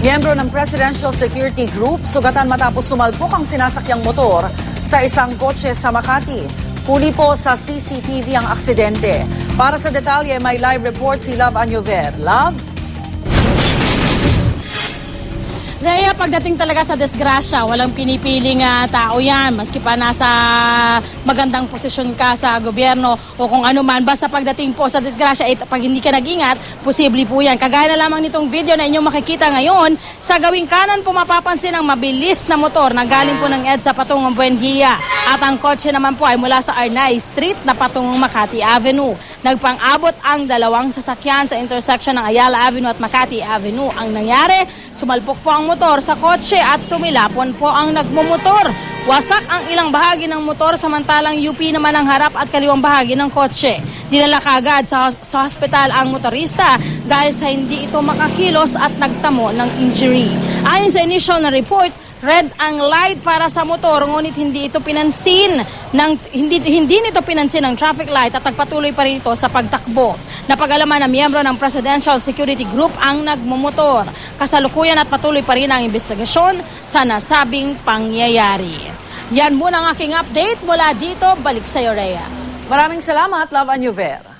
Miyembro ng Presidential Security Group, sugatan matapos sumalpok ang sinasakyang motor sa isang kotse sa Makati. Huli po sa CCTV ang aksidente. Para sa detalye, may live report si Love Anyover. Love? Rhea, pagdating talaga sa disgrasya, walang pinipiling tao yan. Maski pa nasa magandang posisyon ka sa gobyerno o kung ano man. Basta pagdating po sa disgrasya, pag hindi ka nag-ingat, posible po yan. Kagaya na lamang nitong video na inyong makikita ngayon, sa gawing kanan po mapapansin ang mabilis na motor na galing po ng EDSA patungong Buendia. At ang kotse naman po ay mula sa Arnay Street na patungong Makati Avenue. Nagpang-abot ang dalawang sasakyan sa intersection ng Ayala Avenue at Makati Avenue. Ang nangyari, sumalpok po ang motor sa kotse at tumilapon po ang nagmumotor. Wasak ang ilang bahagi ng motor samantalang UP naman ang harap at kaliwang bahagi ng kotse. Dinala kaagad sa hospital ang motorista dahil sa hindi ito makakilos at nagtamo ng injury. Ayon sa initial na report, red ang light para sa motor ngunit hindi nito pinansin ng traffic light at nagpatuloy pa rin ito sa pagtakbo. Napag-alaman na miyembro ng Presidential Security Group ang nagmumotor. Kasalukuyan at patuloy pa rin ang investigasyon sa nasabing pangyayari. Yan muna ang aking update mula dito. Balik sa iyo, Rhea. Maraming salamat, Love Anyover.